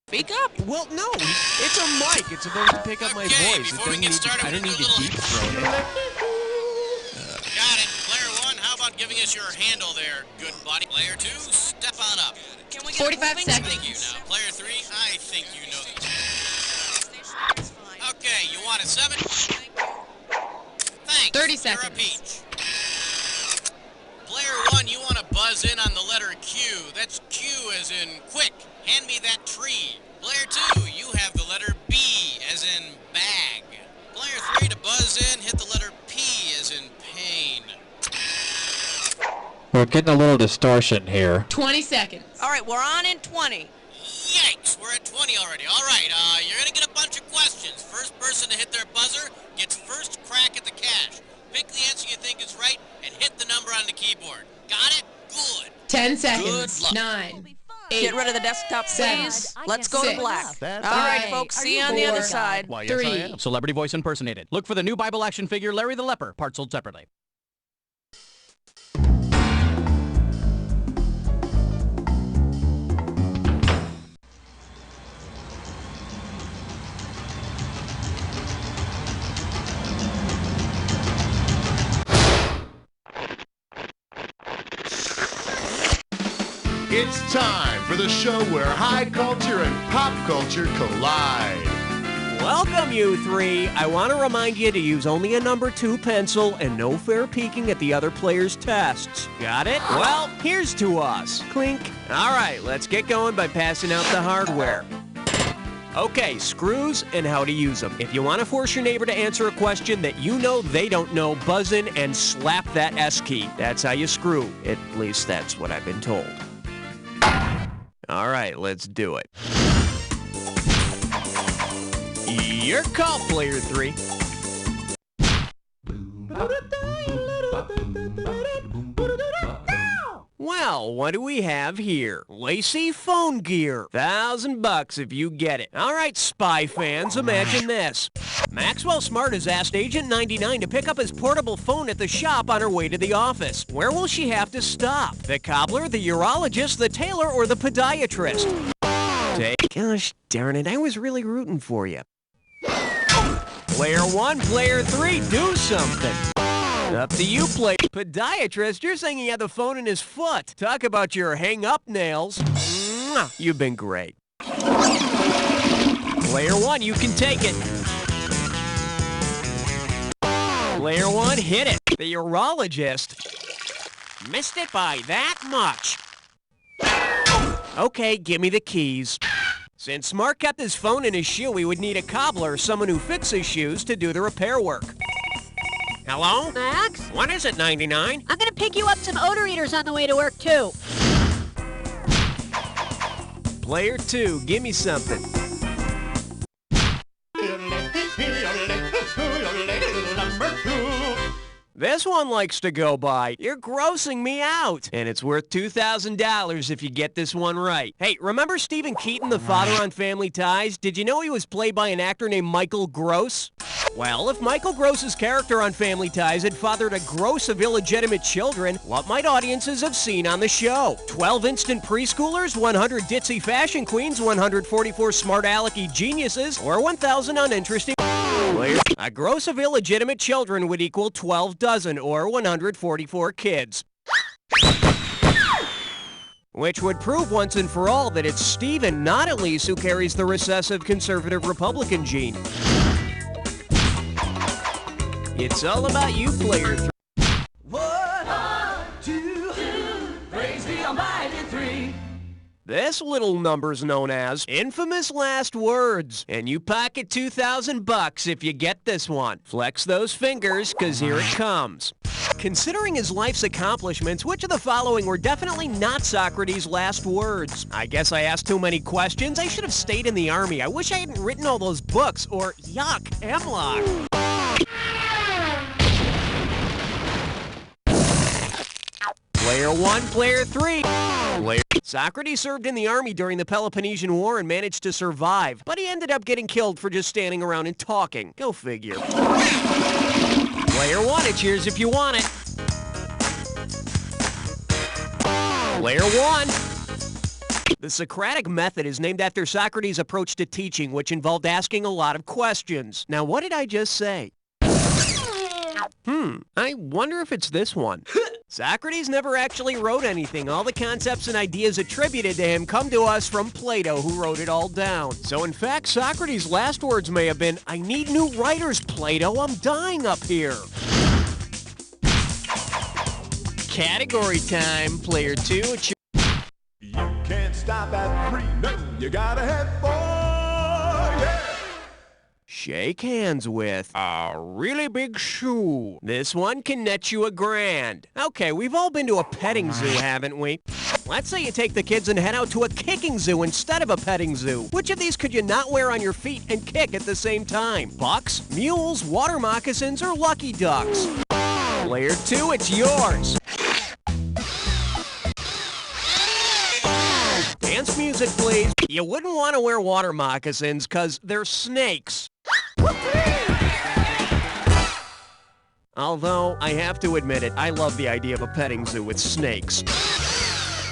Speak up. Well, no, it's a mic. It's supposed to pick up my voice. Before we get started, I don't need to little... deep throat it. Got it. Player 1, how about giving us your handle there, good buddy? Player 2, step on up. Can we get 45 seconds. Thank you. Now, player 3, I think you know this. Okay, you want a 7? Thanks. 30 You're seconds. a peach. Player 1, you want to buzz in on the letter Q. That's Q as in quick. Hand me that tree. Player 2, you have the letter B as in bag. Player 3, to buzz in, hit the letter P as in pain. We're getting a little distortion here. 20 seconds. All right, we're on in 20. Yikes, we're at 20 already. All right, you're going to get a bunch of questions. First person to hit their buzzer gets first crack at the cash. Pick the answer you think is right and hit the number on the keyboard. Got it? Good. 10 seconds. Good luck. 9, 8, Get rid of the desktop, please. Let's go to 6, black. That's All right, right. folks, see you on the other 4, side. Why, yes, I 3. am. Celebrity voice impersonated. Look for the new Bible action figure, Larry the Leper, parts sold separately. It's time for the show where high culture and pop culture collide. Welcome, you three. I want to remind you to use only a number 2 pencil and no fair peeking at the other players' tests. Got it? Well, here's to us. Clink. All right, let's get going by passing out the hardware. Okay, screws and how to use them. If you want to force your neighbor to answer a question that you know they don't know, buzz in and slap that S key. That's how you screw. At least that's what I've been told. All right, let's do it. Your call, player 3. Well, what do we have here? Lacy phone gear. $1,000 if you get it. All right, spy fans, imagine this. Maxwell Smart has asked Agent 99 to pick up his portable phone at the shop on her way to the office. Where will she have to stop? The cobbler, the urologist, the tailor, or the podiatrist? Gosh darn it, I was really rooting for you. Player 1, player 3, do something. Up to you, player. Podiatrist, you're saying he had the phone in his foot. Talk about your hang-up nails. Mwah, you've been great. Player 1, you can take it. Player 1, hit it. The urologist missed it by that much. Okay, give me the keys. Since Smart kept his phone in his shoe, we would need a cobbler, someone who fixes shoes, to do the repair work. Hello? Max? What is it, 99? I'm gonna pick you up some odor eaters on the way to work, too. Player 2, give me something. This one likes to go by. You're grossing me out. And it's worth $2,000 if you get this one right. Hey, remember Stephen Keaton, the father on Family Ties? Did you know he was played by an actor named Michael Gross? Well, if Michael Gross's character on Family Ties had fathered a gross of illegitimate children, what might audiences have seen on the show? 12 instant preschoolers, 100 ditzy fashion queens, 144 smart alecky geniuses, or 1,000 uninteresting players? A gross of illegitimate children would equal 12 dozen, or 144 kids. Which would prove once and for all that it's Stephen, not Elise, who carries the recessive conservative Republican gene. It's all about you, player 3. 1, 2, praise the Almighty 3. This little number's known as infamous last words, and you pocket $2,000 if you get this one. Flex those fingers, 'cause here it comes. Considering his life's accomplishments, which of the following were definitely not Socrates' last words? I guess I asked too many questions. I should have stayed in the army. I wish I hadn't written all those books, or yuck, hemlock. Player 1, player 3. Socrates served in the army during the Peloponnesian War and managed to survive, but he ended up getting killed for just standing around and talking. Go figure. Player 1, it's yours if you want it. Player 1. The Socratic method is named after Socrates' approach to teaching, which involved asking a lot of questions. Now, what did I just say? I wonder if it's this one. Socrates never actually wrote anything. All the concepts and ideas attributed to him come to us from Plato, who wrote it all down. So in fact, Socrates' last words may have been, "I need new writers, Plato. I'm dying up here." Category time, player 2. It's your You can't stop at 3, no, you gotta head for, yeah! Shake hands with a really big shoe. This one can net you $1,000. Okay, we've all been to a petting zoo, haven't we? Let's say you take the kids and head out to a kicking zoo instead of a petting zoo. Which of these could you not wear on your feet and kick at the same time? Bucks, mules, water moccasins, or lucky ducks? Player 2, it's yours. Dance music, please. You wouldn't want to wear water moccasins because they're snakes. Although, I have to admit it, I love the idea of a petting zoo with snakes.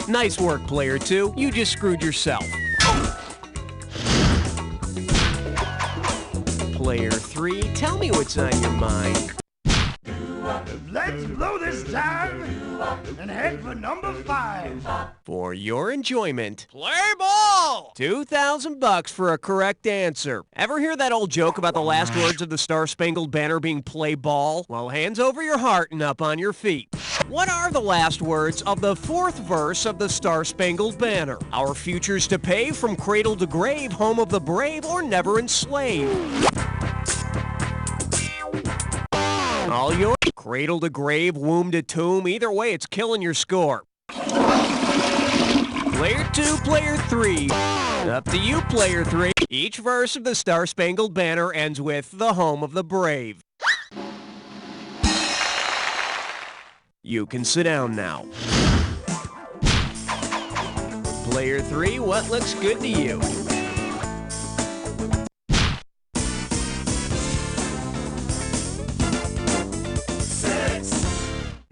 Nice work, player 2. You just screwed yourself. Player 3, tell me what's on your mind. Let's blow this time and head for number 5. For your enjoyment, play ball! $2,000 for a correct answer. Ever hear that old joke about the last words of the Star-Spangled Banner being play ball? Well, hands over your heart and up on your feet. What are the last words of the 4th verse of the Star-Spangled Banner? Our future's to pave from cradle to grave, home of the brave, or never enslaved. All yours. Cradle to grave, womb to tomb. Either way, it's killing your score. Player 2, player 3. Up to you, player 3. Each verse of the Star-Spangled Banner ends with the home of the brave. You can sit down now. Player 3, what looks good to you?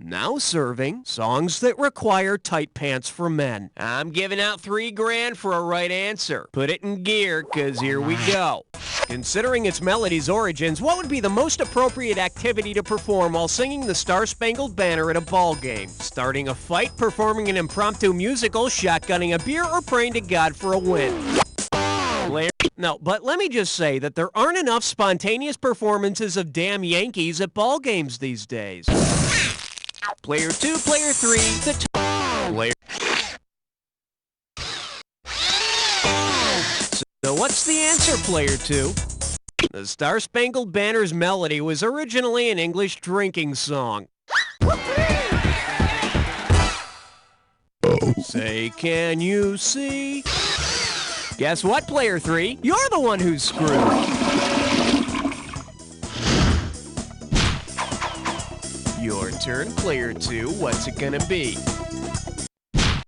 Now serving songs that require tight pants for men. I'm giving out $3,000 for a right answer. Put it in gear, 'cause here we go. Considering its melody's origins, what would be the most appropriate activity to perform while singing the Star-Spangled Banner at a ball game? Starting a fight, performing an impromptu musical, shotgunning a beer, or praying to God for a win? No, but let me just say that there aren't enough spontaneous performances of damn Yankees at ball games these days. Player 2, player 3, the player. So what's the answer, player 2? The Star-Spangled Banner's melody was originally an English drinking song. Say, can you see? Guess what, player 3? You're the one who's screwed. Your turn, player 2. What's it gonna be?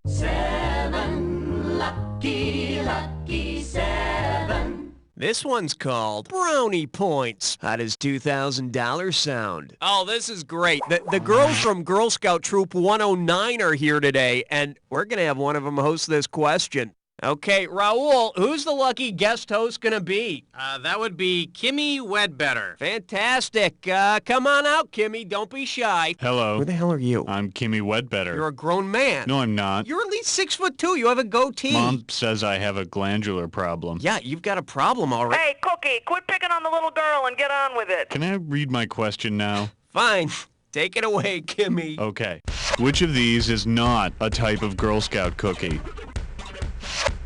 7, lucky, lucky 7. This one's called Brownie Points. How does $2,000 sound? Oh, this is great. The girls from Girl Scout Troop 109 are here today, and we're gonna have one of them host this question. Okay, Raul, who's the lucky guest host gonna be? That would be Kimmy Wedbetter. Fantastic. Come on out, Kimmy. Don't be shy. Hello. Who the hell are you? I'm Kimmy Wedbetter. You're a grown man. No, I'm not. You're at least 6'2". You have a goatee. Mom says I have a glandular problem. Yeah, you've got a problem already. Hey, Cookie, quit picking on the little girl and get on with it. Can I read my question now? Fine. Take it away, Kimmy. Okay. Which of these is not a type of Girl Scout cookie?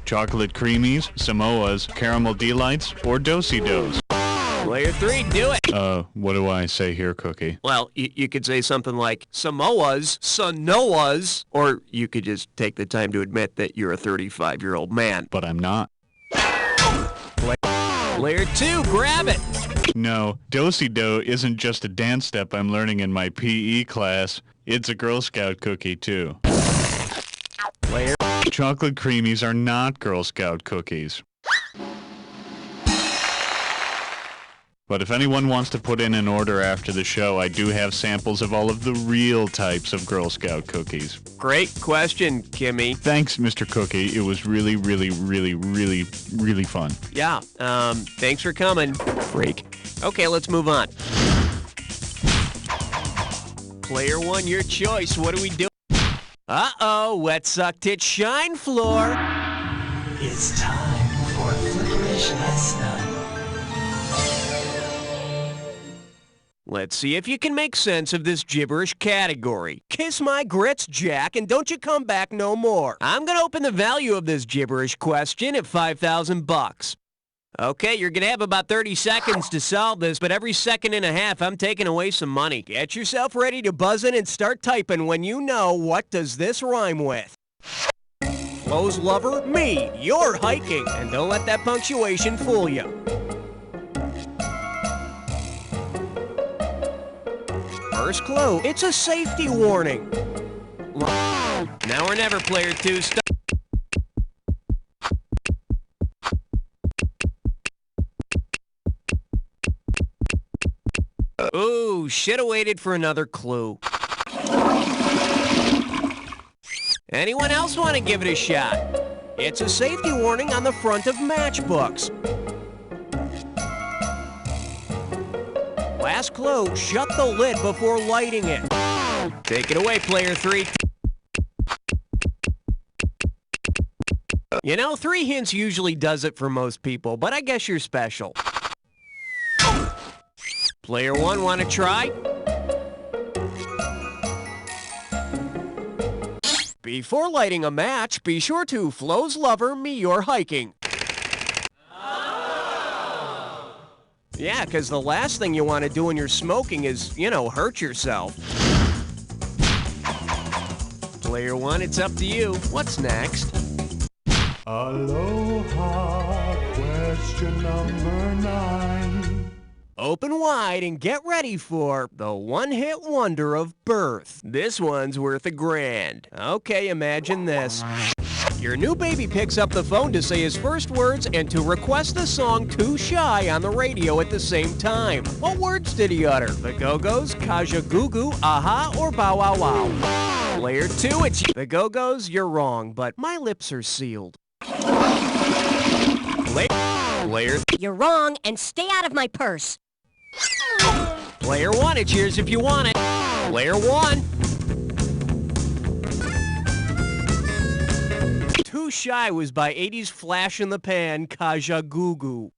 Chocolate creamies, Samoas, caramel delights, or do-si-dos? Player 3, do it. What do I say here, Cookie? Well, you could say something like Samoas, Sanoas, or you could just take the time to admit that you're a 35-year-old man. But I'm not. Player 2, grab it. No, do-si-do isn't just a dance step I'm learning in my PE class. It's a Girl Scout cookie, too. Player. Chocolate creamies are not Girl Scout cookies. But if anyone wants to put in an order after the show, I do have samples of all of the real types of Girl Scout cookies. Great question, Kimmy. Thanks, Mr. Cookie. It was really, really, really, really, really fun. Yeah, thanks for coming, freak. Okay, let's move on. Player one, your choice. What do we do? Uh-oh, wet suck tit shine floor. It's time for Flickerish Lesson. Let's see if you can make sense of this gibberish category. Kiss my grits, Jack, and don't you come back no more. I'm gonna open the value of this gibberish question at 5,000 bucks. Okay, you're gonna have about 30 seconds to solve this, but every second and a half, I'm taking away some money. Get yourself ready to buzz in and start typing when you know what does this rhyme with. Flo's lover, me, you're hiking, and don't let that punctuation fool you. First clue, it's a safety warning. Now or never, player two. Ooh, should've waited for another clue. Anyone else want to give it a shot? It's a safety warning on the front of matchbooks. Last clue, shut the lid before lighting it. Take it away, player three. You know, 3 hints usually does it for most people, but I guess you're special. Player one, want to try? Before lighting a match, be sure to Flo's lover, me, you're hiking. Yeah, because the last thing you want to do when you're smoking is, you know, hurt yourself. Player one, it's up to you. What's next? Aloha, question number 9. Open wide and get ready for the one-hit wonder of birth. This one's worth $1,000. Okay, imagine this. Your new baby picks up the phone to say his first words and to request the song Too Shy on the radio at the same time. What words did he utter? The Go-Go's, Kaja Goo Goo, Aha, or Bow Wow Wow? Player two, it's the Go-Go's, you're wrong, but my lips are sealed. Player, You're wrong, and stay out of my purse. Player one, it's yours if you want it. Player one. Too Shy was by 80s Flash in the Pan, Kaja Goo Goo.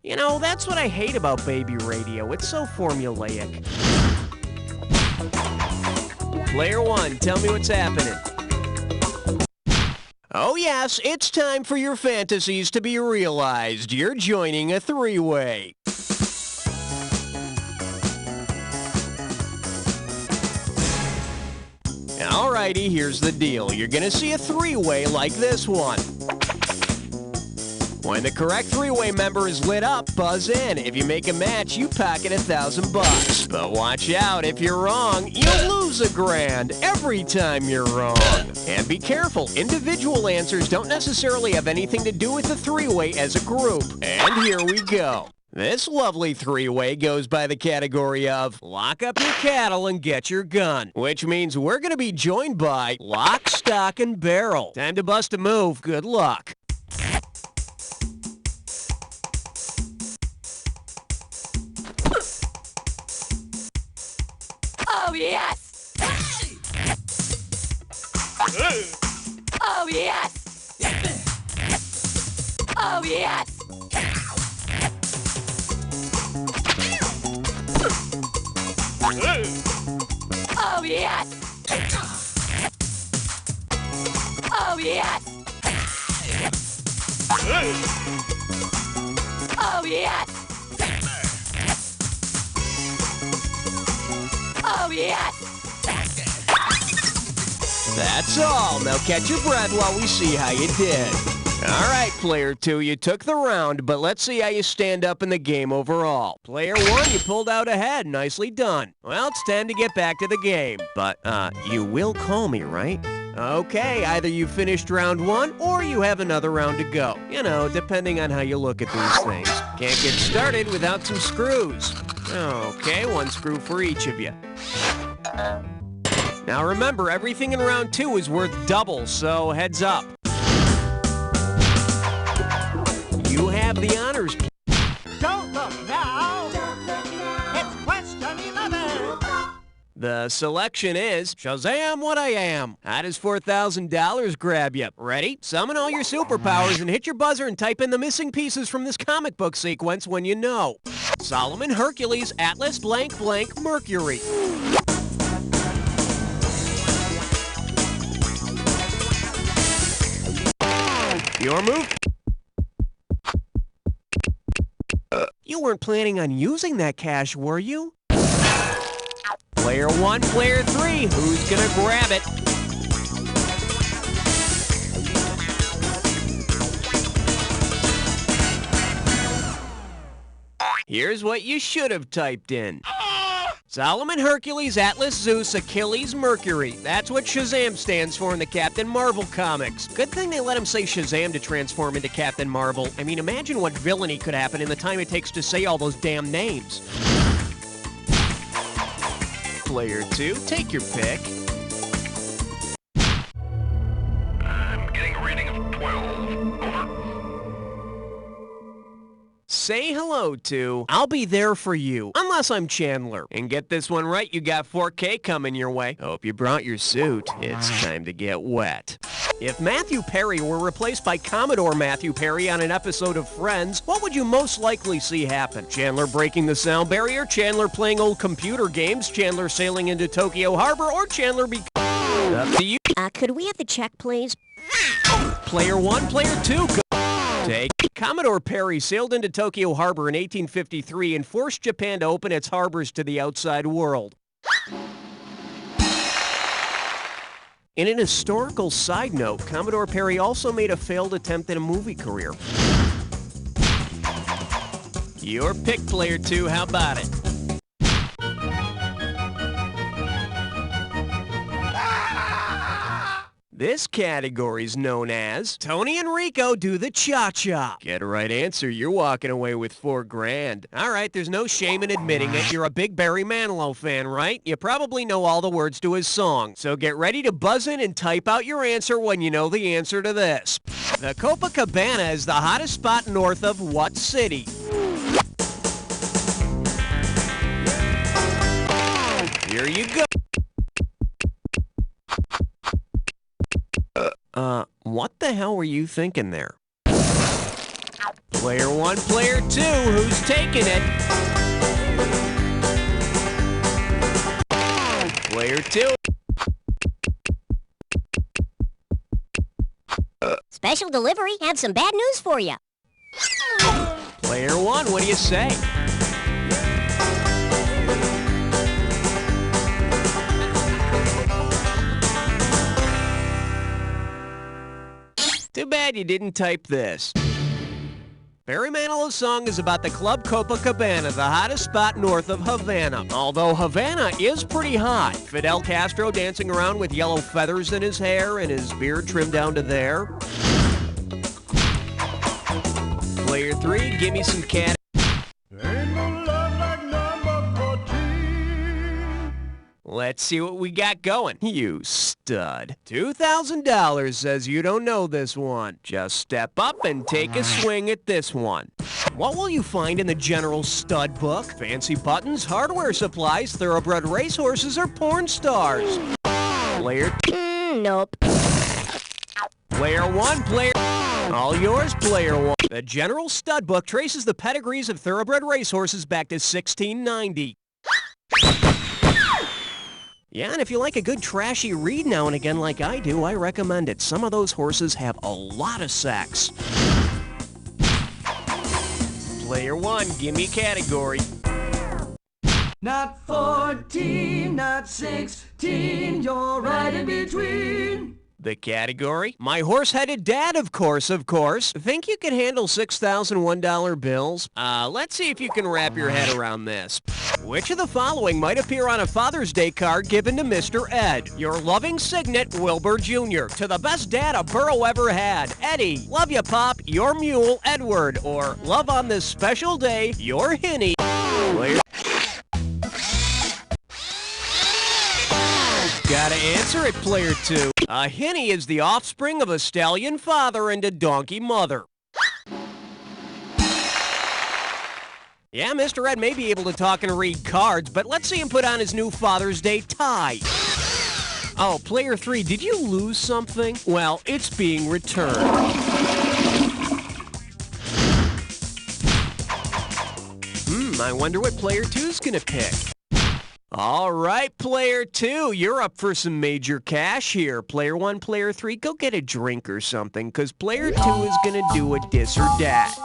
You know, that's what I hate about baby radio. It's so formulaic. Player one, tell me what's happening. Oh yes, it's time for your fantasies to be realized. You're joining a three-way. Alrighty, here's the deal. You're gonna see a three-way like this one. When the correct three-way member is lit up, buzz in. If you make a match, you pocket $1,000. But watch out, if you're wrong, you'll lose $1,000 every time you're wrong. And be careful, individual answers don't necessarily have anything to do with the three-way as a group. And here we go. This lovely three-way goes by the category of lock up your cattle and get your gun, which means we're going to be joined by lock, stock, and barrel. Time to bust a move. Good luck. Oh, yes! Oh, yes! Oh, yes! Oh, yes! Oh, yes! Oh, yes! Oh, yes! That's all. Now catch your breath while we see how you did. All right, player two, you took the round, but let's see how you stand up in the game overall. Player one, you pulled out ahead. Nicely done. Well, it's time to get back to the game. But, you will call me, right? Okay, either you finished round 1 or you have another round to go. You know, depending on how you look at these things. Can't get started without some screws. Okay, 1 screw for each of you. Now remember, everything in round 2 is worth double, so heads up. You have the honors. Don't look now. It's question 11. The selection is Shazam What I Am. How does $4,000 grab you? Ready? Summon all your superpowers and hit your buzzer and type in the missing pieces from this comic book sequence when you know. Solomon, Hercules, Atlas, blank, blank, Mercury. Your move. You weren't planning on using that cash, were you? Player 1, player 3, who's gonna grab it? Here's what you should have typed in. Solomon, Hercules, Atlas, Zeus, Achilles, Mercury. That's what Shazam stands for in the Captain Marvel comics. Good thing they let him say Shazam to transform into Captain Marvel. I mean, imagine what villainy could happen in the time it takes to say all those damn names. Player 2, take your pick. I'm getting a reading of 12. Over. Say hello to I'll Be There For You, unless I'm Chandler. And get this one right, you got 4K coming your way. Hope you brought your suit. It's time to get wet. If Matthew Perry were replaced by Commodore Matthew Perry on an episode of Friends, what would you most likely see happen? Chandler breaking the sound barrier, Chandler playing old computer games, Chandler sailing into Tokyo Harbor, or Chandler be... Up to you. Could we have the check, please? Player 1, player 2, go. Take. Commodore Perry sailed into Tokyo Harbor in 1853 and forced Japan to open its harbors to the outside world. In an historical side note, Commodore Perry also made a failed attempt at a movie career. Your pick, player 2, how about it? This category is known as Tony and Rico Do the Cha-Cha. Get a right answer, you're walking away with $4,000. All right, there's no shame in admitting it. You're a big Barry Manilow fan, right? You probably know all the words to his song. So get ready to buzz in and type out your answer when you know the answer to this. The Copacabana is the hottest spot north of what city? Here you go. What the hell were you thinking there? Player 1, player 2, who's taking it? Player 2. Special delivery, have some bad news for you. Player 1, what do you say? Too bad you didn't type this. Barry Manilow's song is about the Club Copacabana, the hottest spot north of Havana. Although Havana is pretty hot. Fidel Castro dancing around with yellow feathers in his hair and his beard trimmed down to there. Player 3, give me some cat. Ain't no love like number 14. Let's see what we got going. You stud. $2,000 says you don't know this one. Just step up and take a swing at this one. What will you find in the general stud book? Fancy buttons, hardware supplies, thoroughbred racehorses, or porn stars? Player... Nope. Player 1, player... All yours, player 1. The general stud book traces the pedigrees of thoroughbred racehorses back to 1690. Yeah, and if you like a good trashy read now and again like I do, I recommend it. Some of those horses have a lot of sex. Player 1, give me category. Not 14, not 16, you're right in between. The category? My horse-headed dad, of course. Think you can handle $6,001 bills? Let's see if you can wrap your head around this. Which of the following might appear on a Father's Day card given to Mr. Ed? Your loving signet, Wilbur Jr. To the best dad a burro ever had, Eddie. Love ya, Pop. Your mule, Edward. Or love on this special day, your Hinny. Gotta answer it, player 2. A Hinny is the offspring of a stallion father and a donkey mother. Yeah, Mr. Ed may be able to talk and read cards, but let's see him put on his new Father's Day tie. Oh, player 3, did you lose something? Well, it's being returned. I wonder what player 2's gonna pick. All right, player 2, you're up for some major cash here. Player 1, player 3, go get a drink or something, because player 2 is gonna do a dis or dat.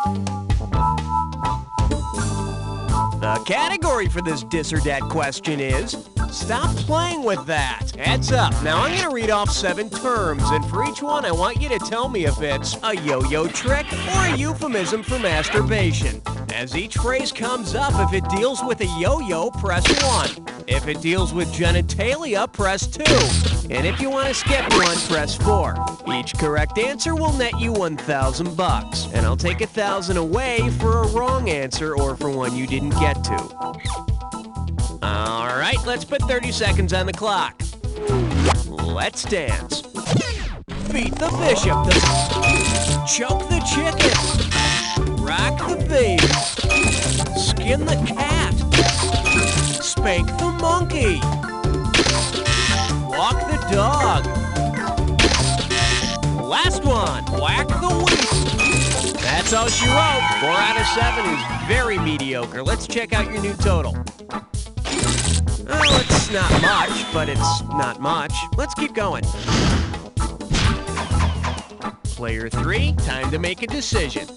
The category for this dis or dat question is, stop playing with that. Heads up. Now I'm going to read off 7 terms, and for each one I want you to tell me if it's a yo-yo trick or a euphemism for masturbation. As each phrase comes up, if it deals with a yo-yo, press 1. If it deals with genitalia, press 2. And if you want to skip one, press 4. Each correct answer will net you $1,000, and I'll take $1,000 away for a wrong answer or for one you didn't get to. All right, let's put 30 seconds on the clock. Let's dance. Beat the bishop. Choke the chicken. Rock the baby. Skin the cat. Spank the monkey. Walk the dog. Last one. Whack the wheat. That's all she wrote. 4 out of 7 is very mediocre. Let's check out your new total. Well, it's not much, but it's not much. Let's keep going. Player 3, time to make a decision.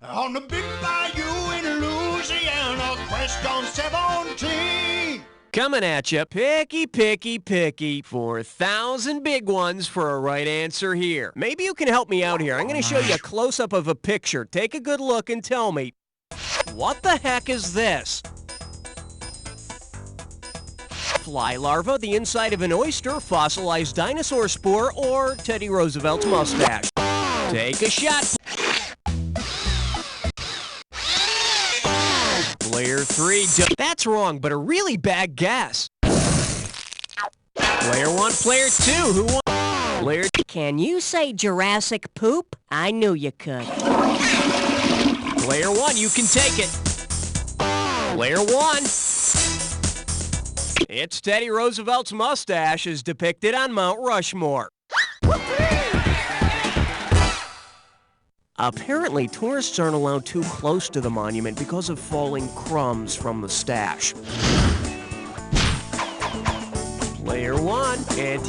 On the big bayou in Louisiana, quest on 17. Coming at you, picky, picky, picky. 4,000 big ones for a right answer here. Maybe you can help me out here. I'm going to show you a close-up of a picture. Take a good look and tell me, what the heck is this? Fly larva, the inside of an oyster, fossilized dinosaur spore, or Teddy Roosevelt's mustache. Take a shot. Player 3, that's wrong, but a really bad guess. Player 1, player 2, who won? Player... Can you say Jurassic poop? I knew you could. Player 1, you can take it. Player 1. It's Teddy Roosevelt's mustache as depicted on Mount Rushmore. Apparently, tourists aren't allowed too close to the monument because of falling crumbs from the stash. Player 1, and...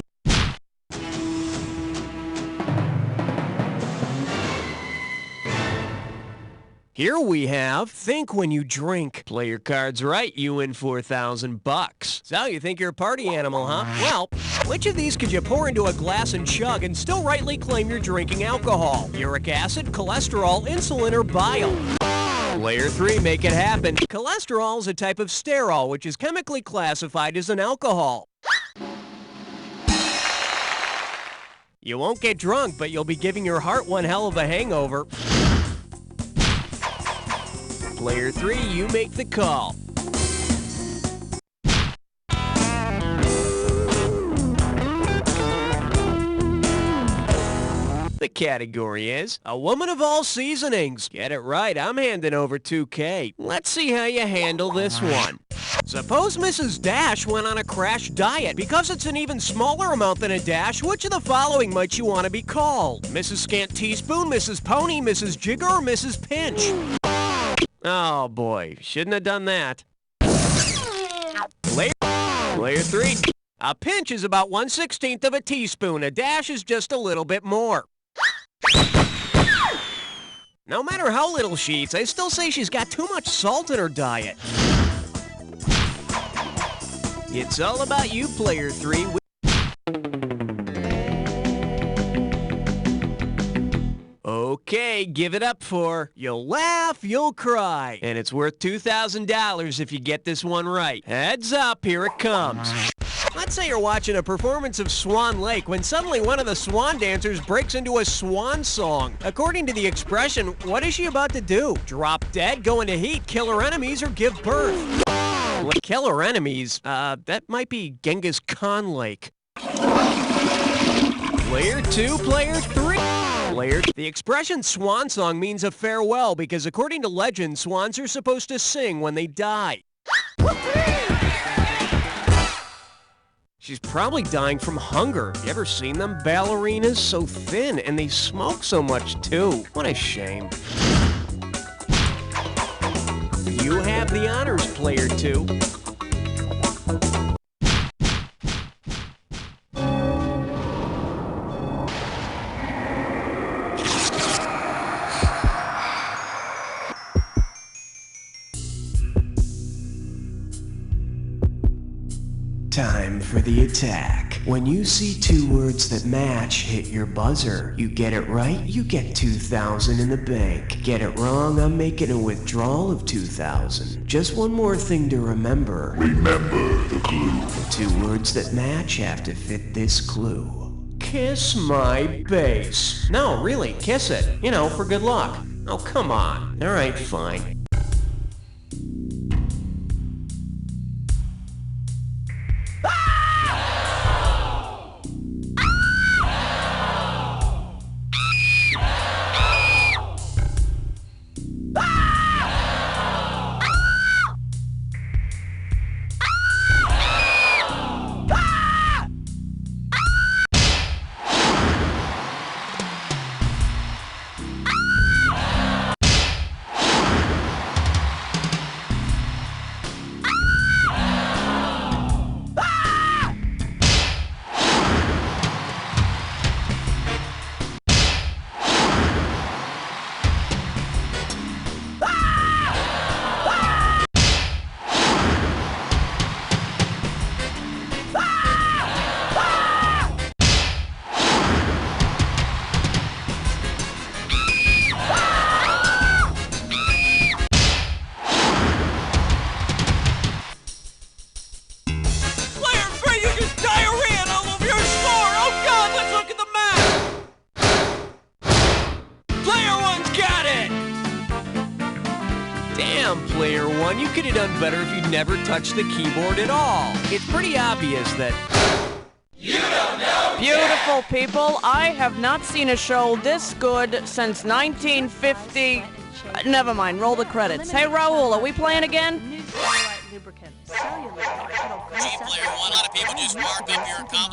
Here we have Think When You Drink. Play your cards right, you win $4,000. So you think you're a party animal, huh? Well, which of these could you pour into a glass and chug and still rightly claim you're drinking alcohol? Uric acid, cholesterol, insulin, or bile? Player 3, make it happen. Cholesterol is a type of sterol, which is chemically classified as an alcohol. You won't get drunk, but you'll be giving your heart one hell of a hangover. Player 3, you make the call. The category is a woman of all seasonings. Get it right, I'm handing over $2K. Let's see how you handle this one. Suppose Mrs. Dash went on a crash diet. Because it's an even smaller amount than a dash, which of the following might you want to be called? Mrs. Scant Teaspoon, Mrs. Pony, Mrs. Jigger, or Mrs. Pinch? Oh boy, shouldn't have done that. Player 3. A pinch is about 1/16 of a teaspoon. A dash is just a little bit more. No matter how little she eats, I still say she's got too much salt in her diet. It's all about you, Player 3. Okay, give it up for You'll Laugh, You'll Cry. And it's worth $2,000 if you get this one right. Heads up, here it comes. Let's say you're watching a performance of Swan Lake when suddenly one of the swan dancers breaks into a swan song. According to the expression, what is she about to do? Drop dead, go into heat, kill her enemies, or give birth? Kill her enemies? That might be Genghis Khan Lake. Player 2, Player 3. The expression swan song means a farewell because according to legend, swans are supposed to sing when they die. She's probably dying from hunger. You ever seen them ballerinas? So thin, and they smoke so much too. What a shame. You have the honors, Player 2. Time for the attack. When you see two words that match, hit your buzzer. You get it right, you get $2,000 in the bank. Get it wrong, I'm making a withdrawal of $2,000. Just one more thing to remember. Remember the clue. The two words that match have to fit this clue. Kiss my bass. No, really, kiss it. You know, for good luck. Oh, come on. All right, fine. Damn, Player 1, you could have done better if you'd never touched the keyboard at all. It's pretty obvious that... You don't know Beautiful people, I have not seen a show this good since 1950... Never mind, roll the credits. Hey, Raul, are we playing again? Gee, Player 1, a lot of people just mark up your accomplishments.